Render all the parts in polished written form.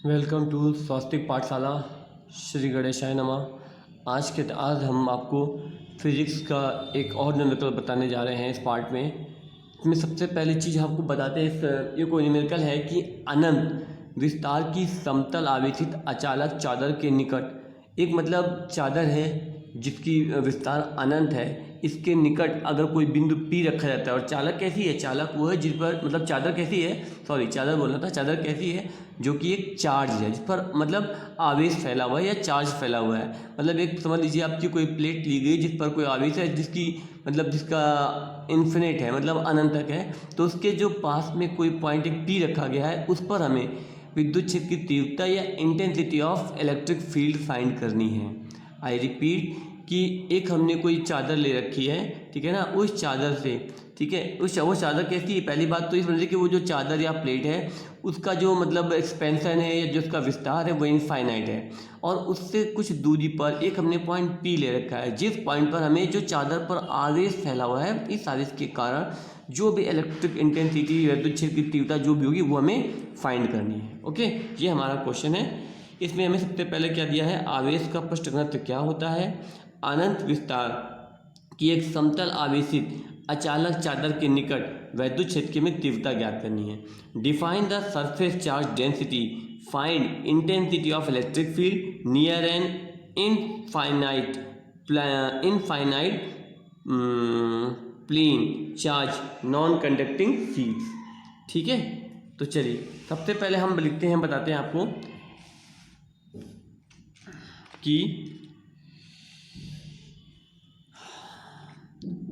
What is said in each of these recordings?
Welcome to स्वास्तिक पाठशाला। श्री गणेशाय नमः। आज हम आपको फिजिक्स का एक और न्यूमेरिकल बताने जा रहे हैं। इस पार्ट में इसमें सबसे पहली चीज़ आपको बताते हैं, ये कोई न्यूमेरिकल है कि अनंत विस्तार की समतल आवेशित अचालक चादर के निकट, एक मतलब चादर है जिसकी विस्तार अनंत है, इसके निकट अगर कोई बिंदु P रखा जाता है। और चालक कैसी है? चालक वो है जिस पर, मतलब चादर कैसी है, सॉरी चादर बोलना था, चादर कैसी है जो कि एक चार्ज है, जिस पर मतलब आवेश फैला हुआ है या चार्ज फैला हुआ है। मतलब एक समझ लीजिए आपकी कोई प्लेट ली गई जिस पर कोई आवेश है, जिसका इन्फिनिट है, मतलब अनंत तक है। तो उसके जो पास में कोई पॉइंट एक P रखा गया है, उस पर हमें विद्युत क्षेत्र की तीव्रता या intensity of electric field find करनी है। आई रिपीट कि एक हमने कोई चादर ले रखी है, ठीक है ना, उस चादर से, ठीक है, वो चादर कैसी है? पहली बात तो ये समझिए कि वो जो चादर या प्लेट है उसका जो मतलब एक्सपेंशन है या जो उसका विस्तार है वो इनफाइनाइट है। और उससे कुछ दूरी पर एक हमने पॉइंट P ले रखा है, जिस पॉइंट पर हमें जो चादर पर आवेश फैला हुआ है, इस आवेश के कारण जो भी इलेक्ट्रिक इंटेंसिटी, विद्युत क्षेत्र की तीव्रता जो भी होगी वो हमें फाइंड करनी है। ओके, ये हमारा क्वेश्चन है। इसमें हमें सबसे पहले क्या दिया है? आवेश का पृष्ठ घनत्व क्या होता है, अनंत विस्तार की एक समतल आवेशित अचालक चादर के निकट वैद्युत क्षेत्र में तीव्रता ज्ञात करनी है। Define the surface charge density, find intensity of electric field near an infinite infinite plane charge non conducting sheets. ठीक है, तो चलिए सबसे पहले हम लिखते हैं, बताते हैं आपको कि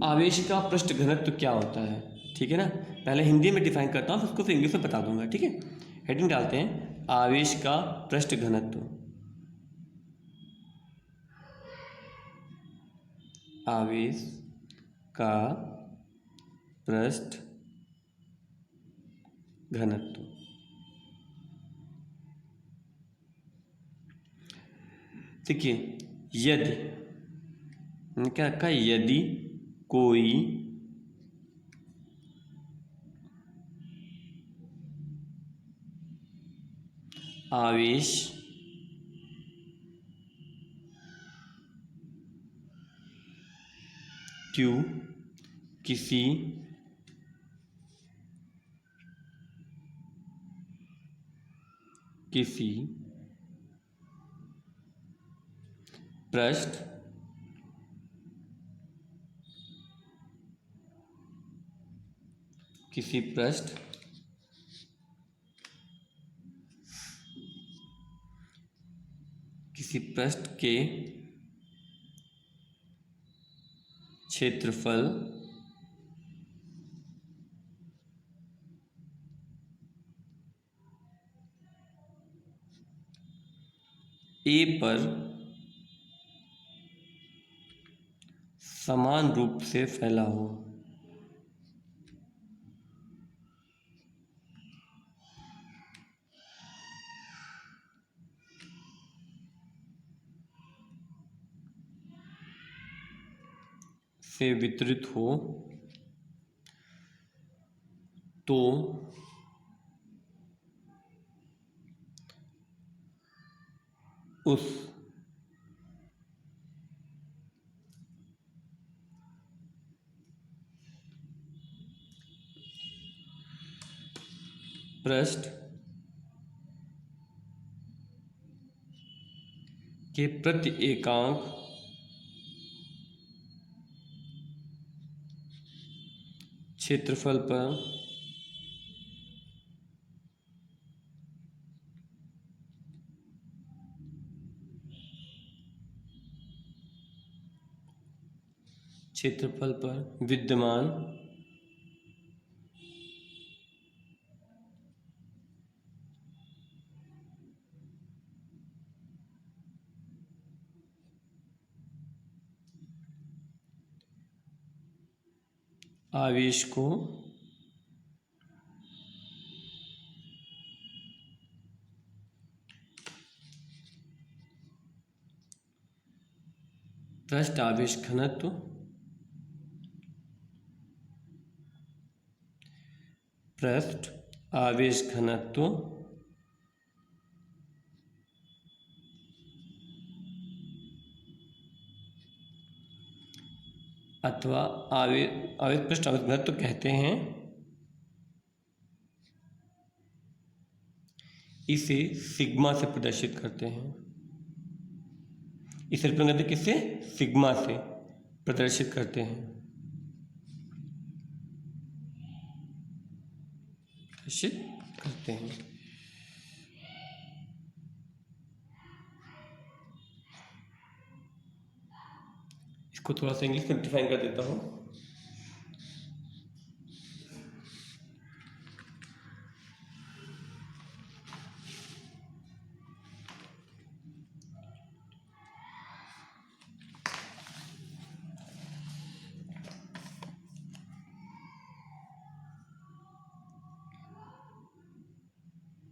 आवेश का पृष्ठ घनत्व क्या होता है। ठीक है ना, पहले हिंदी में डिफाइन करता हूँ, उसको फिर इंग्लिश में बता दूंगा। ठीक है, हेडिंग डालते हैं, आवेश का पृष्ठ घनत्व। आवेश का पृष्ठ घनत्व। देखिए, यदि क्या रखा? यदि कोई आवेश Q किसी पृष्ठ किसी पृष्ठ के क्षेत्रफल A पर समान रूप से फैला हो। से वितरित हो तो उस पृष्ठ के प्रति एकांक क्षेत्रफल पर विद्यमान आवेश को पृष्ठ आवेश घनत्व अथवा आवेश पृष्ठ आवेश घनत्व कहते हैं। इसे सिग्मा से प्रदर्शित करते हैं। इसे रिप्रेजेंट किससे? सिग्मा से प्रदर्शित करते हैं, प्रदर्शित करते हैं। इसको थोड़ा सा इंग्लिश में डिफाइन कर देता हूँ।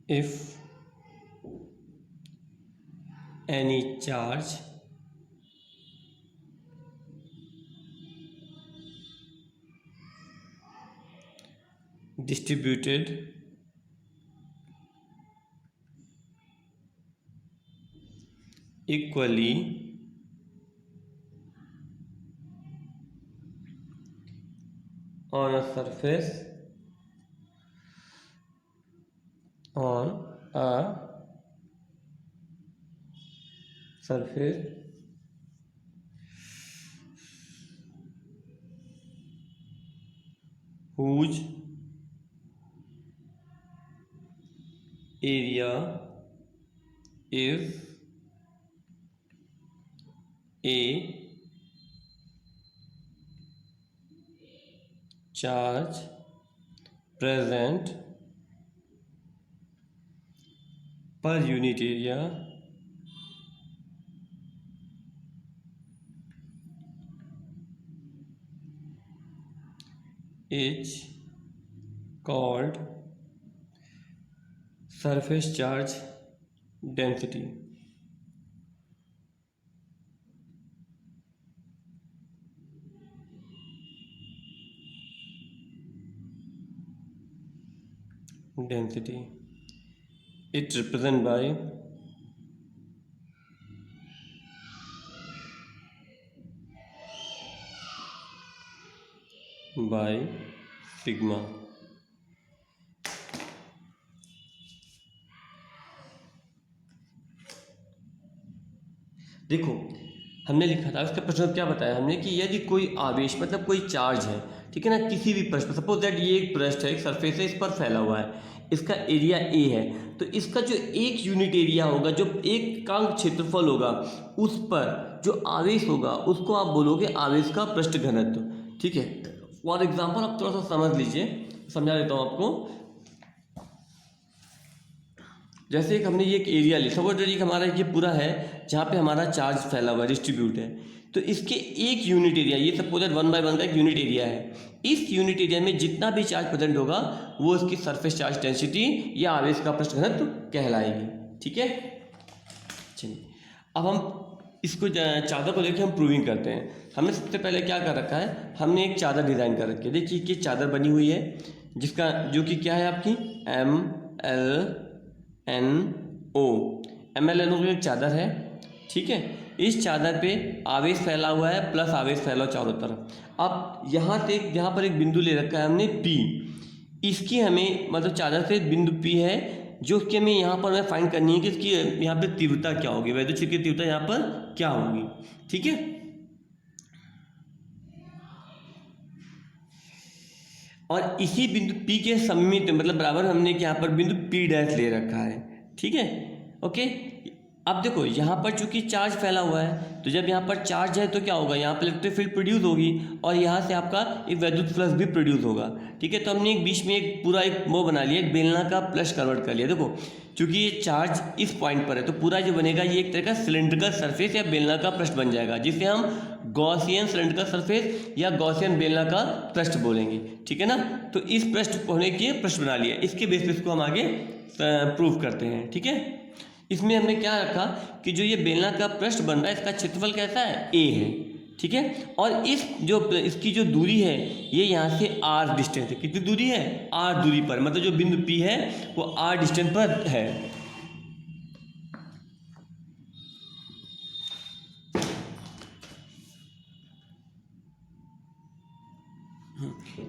If any charge distributed equally on a surface whose area is a charge present per unit area is called surface charge density. It represented by sigma. देखो हमने लिखा था, उसका प्रश्न क्या बताया हमने कि यदि कोई आवेश मतलब कोई चार्ज है, ठीक है ना, किसी भी पृष्ठ पर, सपोज दैट ये एक पृष्ठ है, एक सरफेस है, इस पर फैला हुआ है, इसका एरिया ए है, तो इसका जो एक यूनिट एरिया होगा, जो एक एकांक क्षेत्रफल होगा, उस पर जो आवेश होगा उसको आप बोलोगे आवेश का पृष्ठ घनत्व। ठीक है, फॉर एग्जाम्पल आप थोड़ा सा समझ लीजिए, समझा देता हूँ आपको। जैसे एक हमने ये एक एरिया लिया, सपोज दैट हमारा ये पूरा है जहाँ पे हमारा चार्ज फैला हुआ है, डिस्ट्रीब्यूट है, तो इसके एक यूनिट एरिया, ये सपोज दैट 1/1 का एक यूनिट एरिया है, इस यूनिट एरिया में जितना भी चार्ज प्रेजेंट होगा वो इसकी सरफेस चार्ज डेंसिटी या आवेश का पृष्ठ घनत्व कहलाएगी। ठीक है, चलिए अब हम इसको चादर को लेकर हम प्रूविंग करते हैं। हमने सबसे पहले क्या कर रखा है, हमने एक चादर डिज़ाइन कर रखी है। देखिए कि चादर बनी हुई है जिसका जो कि क्या है आपकी MLNO की एक चादर है। ठीक है, इस चादर पे आवेश फैला हुआ है प्लस आवेश फैला हुआ चारों तरफ। अब यहाँ पर एक बिंदु ले रखा है हमने P, इसकी हमें मतलब चादर से बिंदु P है जो कि हमें यहाँ पर हमें फाइंड करनी है कि इसकी यहाँ पे तीव्रता क्या होगी, वैद्युत क्षेत्र की तीव्रता यहाँ पर क्या होगी। ठीक है, और इसी बिंदु P के सममित मतलब बराबर हमने यहाँ पर बिंदु P डैश ले रखा है। ठीक है, ओके। अब देखो यहाँ पर चूंकि चार्ज फैला हुआ है, तो जब यहाँ पर चार्ज है तो क्या होगा, यहाँ पर इलेक्ट्रिक फील्ड प्रोड्यूस होगी और यहाँ से आपका एक वैद्युत फ्लक्स भी प्रोड्यूस होगा। ठीक है, तो हमने एक बीच में एक पूरा एक वो बना लिया, एक बेलना का प्लस कन्वर्ट कर लिया। देखो चूंकि ये चार्ज इस पॉइंट पर है तो पूरा जो बनेगा ये एक तरह का सिलेंड्रिकल सरफेस या बेलना का पृष्ठ बन जाएगा, जिसे हम गॉसियन सिलेंड्रिकल सरफेस या गॉसियन बेलना का पृष्ठ बोलेंगे। ठीक है ना, तो इस पृष्ठ होने के पृष्ठ बना लिया, इसके बेस पे इसको हम आगे प्रूव करते हैं। ठीक है, इसमें हमने क्या रखा कि जो ये बेलना का पृष्ठ बन रहा है इसका क्षेत्रफल कैसा है, A है। ठीक है, और इसकी जो दूरी है ये यहाँ से R डिस्टेंस है। कितनी दूरी है, R दूरी पर, मतलब जो बिंदु P है वो R डिस्टेंस पर है।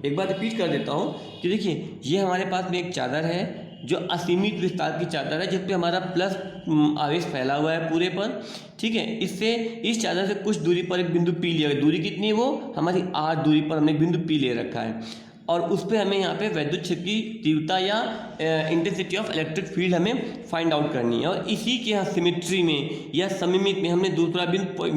एक बार रिपीट कर देता हूँ कि देखिए ये हमारे पास में एक चादर है जो असीमित विस्तार की चादर है, जिस पे हमारा प्लस आवेश फैला हुआ है पूरे पर, ठीक है। इससे इस चादर से कुछ दूरी पर एक बिंदु पी लिया, दूरी कितनी है वो हमारी r दूरी पर हमने एक बिंदु पी ले रखा है, और उस पर हमें यहाँ पे विद्युत क्षेत्र की तीव्रता या इंटेंसिटी ऑफ इलेक्ट्रिक फील्ड हमें फाइंड आउट करनी है। और इसी के यहाँ सिमेट्री में या सममित में हमने दूसरा बिंदु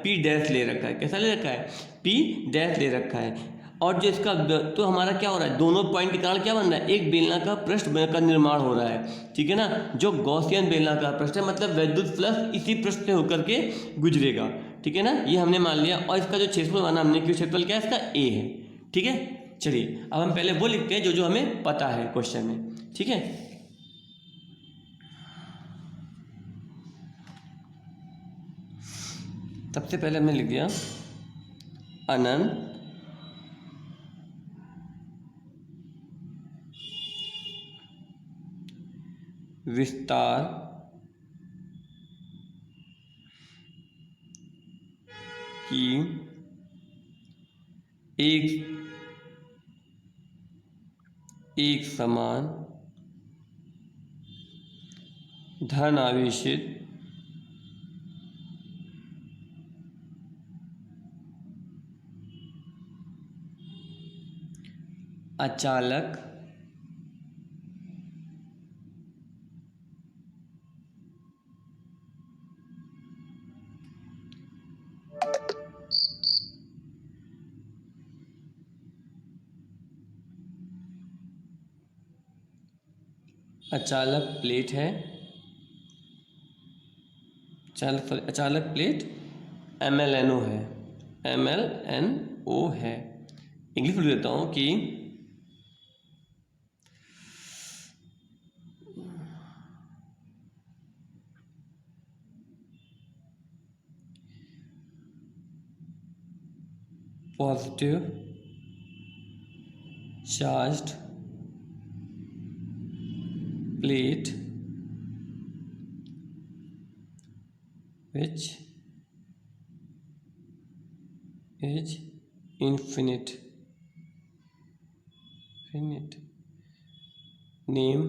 पी डैश ले रखा है। कैसा ले रखा है? पी डैश ले रखा है। और जो इसका तो हमारा क्या हो रहा है, दोनों पॉइंट के कारण क्या बन रहा है, एक बेलनाकार पृष्ठ का निर्माण हो रहा है, ठीक है ना, जो गॉसियन बेलनाकार पृष्ठ है, मतलब विद्युत फ्लक्स इसी पृष्ठ से होकर के गुजरेगा, ठीक है ना, ये हमने मान लिया। और इसका जो क्षेत्रफल माना हमने, क्यों क्षेत्रफल क्या है इसका, ए है, ठीक है। चलिए अब हम पहले वो लिखते हैं जो हमें पता है क्वेश्चन में, ठीक है। सबसे पहले हमने लिख दिया अनंत विस्तार की एक समान धन आवेशित अचालक प्लेट है, अचालक प्लेट MLNO है, MLNO है। इंग्लिश में देता हूँ कि positive charged plate which is infinite name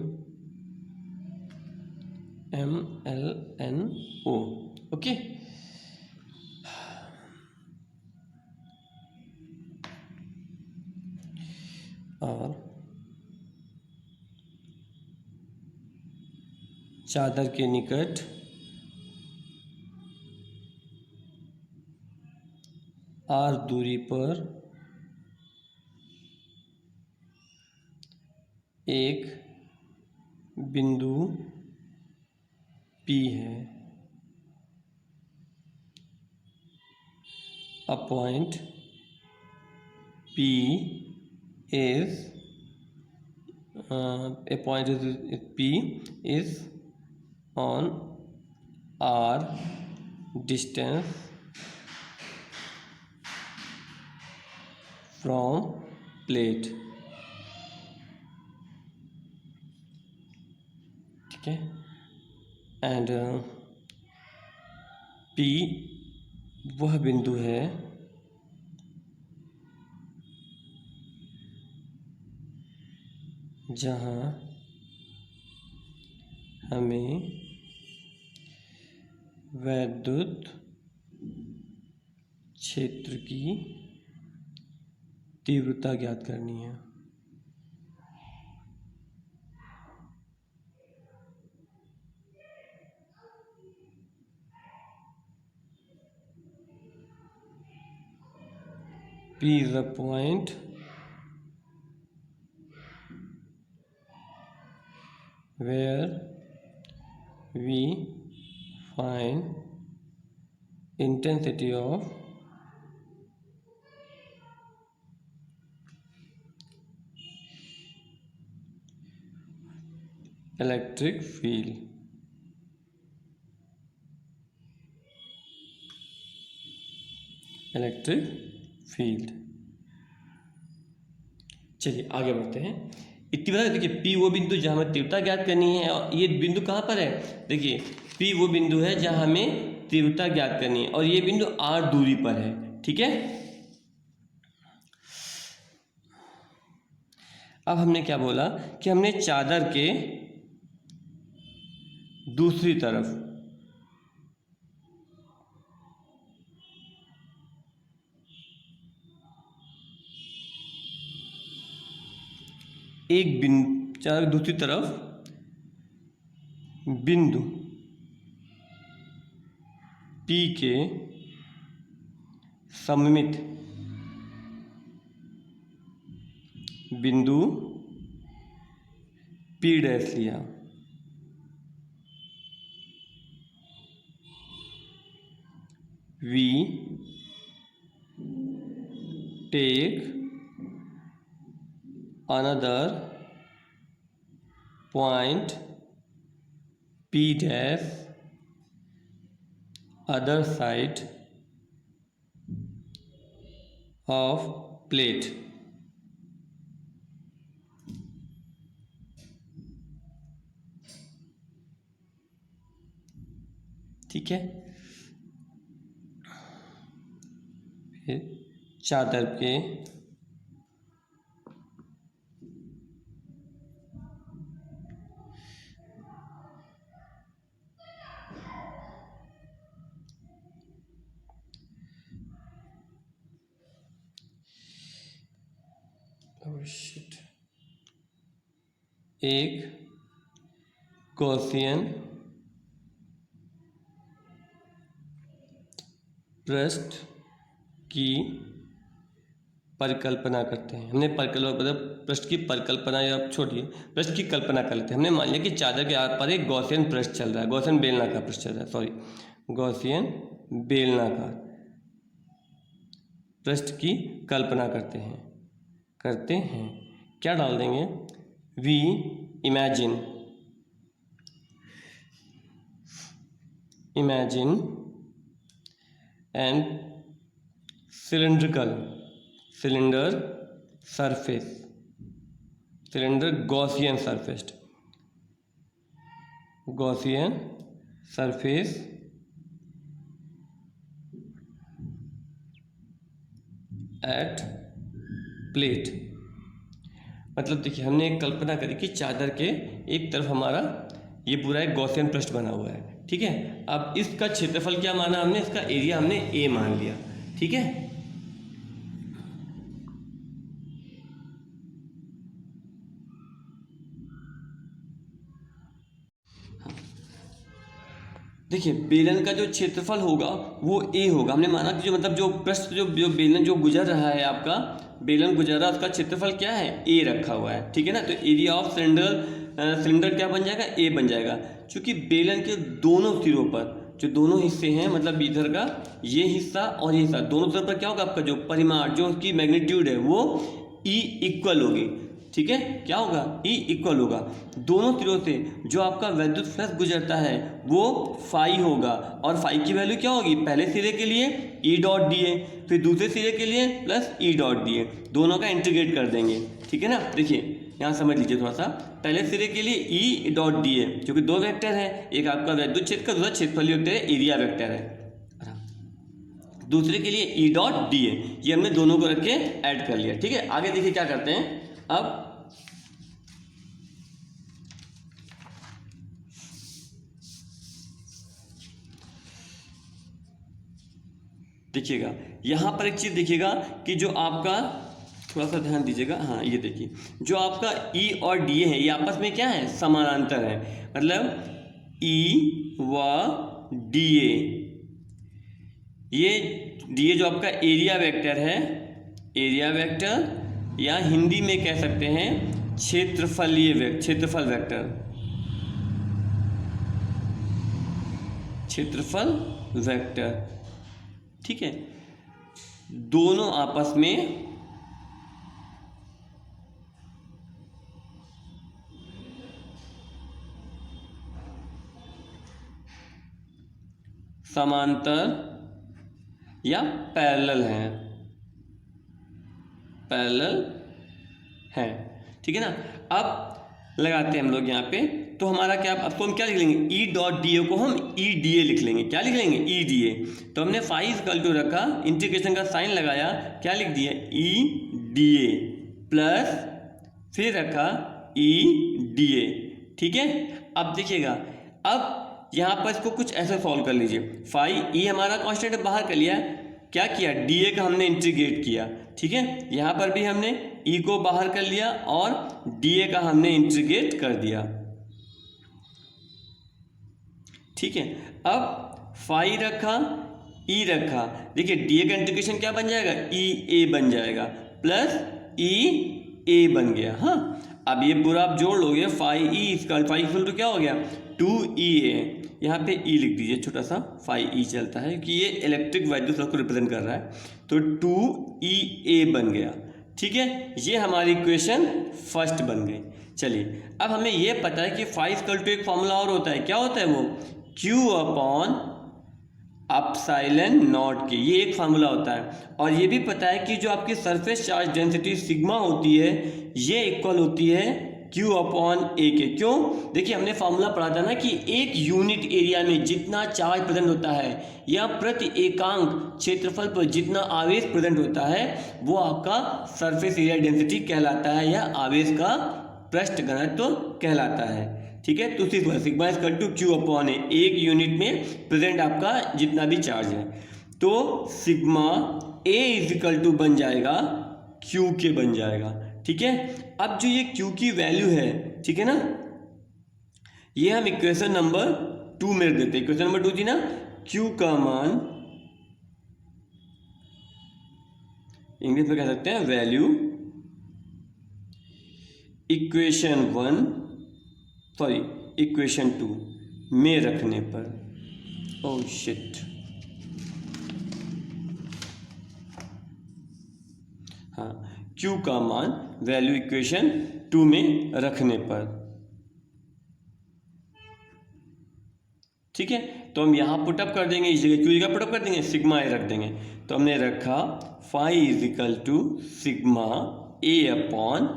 MLNO, okay. और चादर के निकट r दूरी पर एक बिंदु P है। A point P is on r distance from plate, ठीक है। एंड P वह बिंदु है जहाँ हमें विद्युत क्षेत्र की तीव्रता ज्ञात करनी है। P is the point where we find intensity of electric field, चलिए आगे बढ़ते हैं। इतनी बता देखिए, P वो बिंदु जहाँ हमें तीव्रता ज्ञात करनी है, और ये बिंदु कहाँ पर है, देखिए P वो बिंदु है जहाँ हमें तीव्रता ज्ञात करनी है, और ये बिंदु r दूरी पर है, ठीक है। अब हमने क्या बोला कि हमने चादर के दूसरी तरफ एक बिंदु, चादर की दूसरी तरफ बिंदु P के सममित बिंदु P डैश लिया। We take another point P dash other side of plate। ठीक है, फिर चादर के एक गॉसियन पृष्ठ की परिकल्पना करते हैं। हमने पृष्ठ की परिकल्पना या छोड़िए, पृष्ठ की कल्पना कर लेते हैं। हमने मान लिया कि चादर के आर पर एक गॉसियन पृष्ठ चल रहा है, गॉसियन बेलनाकार पृष्ठ चल रहा है, सॉरी गॉसियन बेलनाकार पृष्ठ की कल्पना करते हैं क्या डाल देंगे, we imagine and cylinder Gaussian surface at plate. मतलब देखिए, हमने एक कल्पना करी कि चादर के एक तरफ हमारा ये पूरा एक गॉसियन पृष्ठ बना हुआ है। ठीक है, अब इसका क्षेत्रफल क्या माना हमने, इसका एरिया हमने ए मान लिया। ठीक है, देखिए बेलन का जो क्षेत्रफल होगा वो ए होगा। हमने माना कि जो पृष्ठ जो बेलन जो गुजर रहा है, आपका बेलन गुजर रहा है, उसका क्षेत्रफल क्या है, ए रखा हुआ है। ठीक है ना, तो एरिया ऑफ सिलेंडर क्या बन जाएगा, ए बन जाएगा। क्योंकि बेलन के दोनों सिरों पर जो दोनों हिस्से हैं, मतलब इधर का ये हिस्सा और ये हिस्सा, दोनों तरफ पर क्या होगा, आपका जो परिमाण जो उसकी मैग्नीट्यूड है वो ई इक्वल होगी। ठीक है, क्या होगा, ई इक्वल होगा। दोनों सिरों से जो आपका वैद्युत फ्लक्स गुजरता है वो फाई होगा, और फाई की वैल्यू क्या होगी, पहले सिरे के लिए ई डॉट डी ए, फिर दूसरे सिरे के लिए plus E dot D A, दोनों का इंटीग्रेट कर देंगे। ठीक है ना, देखिए यहाँ समझ लीजिए थोड़ा सा, पहले सिरे के लिए ई डॉट डी ए, जो कि दो वेक्टर है, एक आपका वैद्युत क्षेत्र का, दूसरा क्षेत्रफलीय वेक्टर है, एरिया वेक्टर है। दूसरे के लिए ई डॉट डी ए, ये हमने दोनों को रख के ऐड कर लिया। ठीक है, आगे देखिए क्या करते हैं। अब देखिएगा, यहाँ पर एक चीज़ देखिएगा कि जो आपका, थोड़ा सा ध्यान दीजिएगा, हाँ ये देखिए, जो आपका ई और डी ए है ये आपस में क्या है, समानांतर है। मतलब ई व डी ए, ये डी ए जो आपका एरिया वेक्टर है, एरिया वेक्टर, या हिंदी में कह सकते हैं क्षेत्रफल वेक्टर। ठीक है, दोनों आपस में समांतर या पैरेलल हैं। ठीक है ना, अब लगाते हैं हम लोग यहाँ पे, तो हमारा क्या, अब तो हम क्या लिख लेंगे, ई डॉट डी ए को हम ई डी ए लिख लेंगे। क्या लिख लेंगे, ई डी ए। तो हमने फाई इक्वल टू रखा, इंटीग्रेशन का साइन लगाया, क्या लिख दिया, ई डी ए प्लस फिर रखा EDA, ठीक है। अब देखिएगा, अब यहाँ पर इसको कुछ ऐसा सॉल्व कर लीजिए। फाई E हमारा कांस्टेंट बाहर कर लिया, क्या किया, DA का हमने इंटीग्रेट किया, ठीक है। यहाँ पर भी हमने E को बाहर कर लिया और DA का हमने इंटीग्रेट कर दिया, ठीक है। अब फाई रखा, E रखा, देखिए DA का इंटीग्रेशन क्या बन जाएगा, EA बन जाएगा प्लस EA बन गया। हाँ, अब ये पूरा आप जोड़ लोगे, फाई E इसका फाई इक्वल टू क्या हो गया, 2EA। यहाँ पे E लिख दीजिए छोटा सा, फाई E चलता है क्योंकि ये इलेक्ट्रिक वैल्यूज को रिप्रेजेंट कर रहा है, तो 2EA बन गया, ठीक है। ये हमारी इक्वेशन फर्स्ट बन गई। चलिए, अब हमें ये पता है कि फाई इक्वल टू एक फॉर्मूला और होता है, क्या होता है वो, Q अपॉन एप्सिलॉन नॉट के, ये एक फार्मूला होता है। और ये भी पता है कि जो आपकी सरफेस चार्ज डेंसिटी सिग्मा होती है, ये इक्वल होती है Q अपॉन A के। क्यों, देखिए हमने फार्मूला पढ़ा था ना कि एक यूनिट एरिया में जितना चार्ज प्रेजेंट होता है या प्रति एकांक क्षेत्रफल पर जितना आवेश प्रेजेंट होता है, वो आपका सरफेस एरिया डेंसिटी कहलाता है या आवेश का पृष्ठ घनत्व कहलाता है, ठीक है। तो sigma is equal to Q upon A, एक यूनिट में प्रेजेंट आपका जितना भी चार्ज है, तो sigma A is equal to बन जाएगा Q के बन जाएगा, ठीक है। अब जो ये Q की वैल्यू है, ठीक है ना, ये हम इक्वेशन नंबर 2 में रख देते हैं। इक्वेशन नंबर 2 थी ना, Q का मान इंग्लिश में कह सकते हैं वैल्यू इक्वेशन 1 सॉरी इक्वेशन 2 में रखने पर, ओह शिट, हाँ, Q का मान वैल्यू इक्वेशन 2 में रखने पर, ठीक है। तो हम यहाँ पुटअप कर देंगे, इस जगह Q का पुटअप कर देंगे, सिग्मा A रख देंगे। तो हमने रखा phi is equal to sigma A upon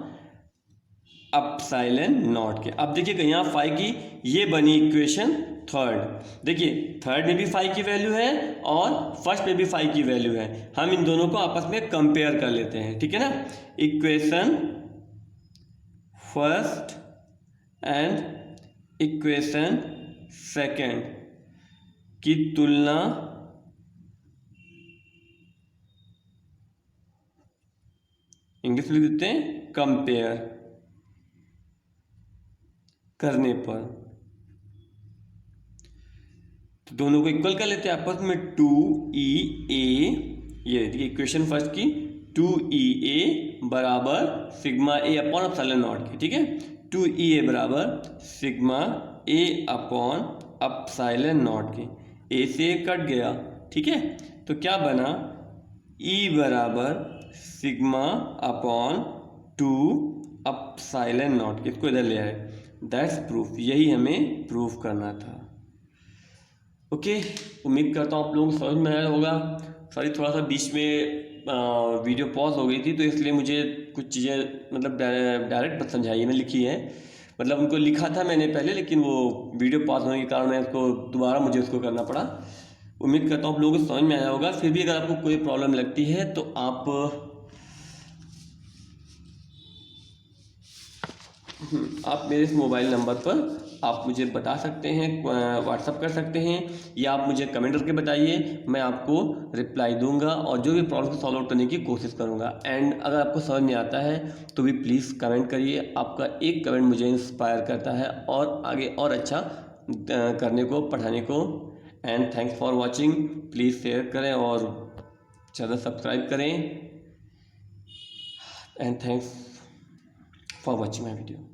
epsilon naught के। अब देखिएगा यहाँ फाई की ये बनी इक्वेशन थर्ड। देखिए थर्ड में भी फाई की वैल्यू है और फर्स्ट में भी फाई की वैल्यू है, हम इन दोनों को आपस में कंपेयर कर लेते हैं, ठीक है ना। Equation first and equation second की तुलना इंग्लिश में लिख देते हैं कंपेयर करने पर, तो दोनों को इक्वल कर लेते हैं आपस में। 2EA, ये देखिए इक्वेशन फर्स्ट की 2EA बराबर sigma A upon epsilon naught के, ठीक है। 2EA बराबर sigma A upon epsilon naught के, A से कट गया, ठीक है। तो क्या बना, E बराबर सिग्मा अपॉन 2 एप्सिलॉन नॉट के, इसको इधर ले आए, दैट्स प्रूफ, यही हमें प्रूफ करना था। ओके, उम्मीद करता हूँ आप लोगों को समझ में आया होगा। सॉरी थोड़ा सा बीच में वीडियो पॉज हो गई थी, तो इसलिए मुझे कुछ चीज़ें मतलब डायरेक्ट मत समझाइए, मैंने लिखी है, मतलब उनको लिखा था मैंने पहले, लेकिन वो वीडियो पॉज होने के कारण मैं उसको दोबारा मुझे उसको करना पड़ा। उम्मीद करता हूँ आप लोगों को समझ में आया होगा। फिर भी अगर आपको कोई प्रॉब्लम लगती है तो आप मेरे इस मोबाइल नंबर पर आप मुझे बता सकते हैं, व्हाट्सअप कर सकते हैं, या आप मुझे कमेंट करके बताइए, मैं आपको रिप्लाई दूंगा और जो भी प्रॉब्लम को सॉल्व आउट करने की कोशिश करूंगा। एंड अगर आपको समझ नहीं आता है तो भी प्लीज़ कमेंट करिए, आपका एक कमेंट मुझे इंस्पायर करता है और आगे और अच्छा करने को, पढ़ाने को। And thanks for watching, please share करें और चैनल सब्सक्राइब करें। And thanks for watching my video.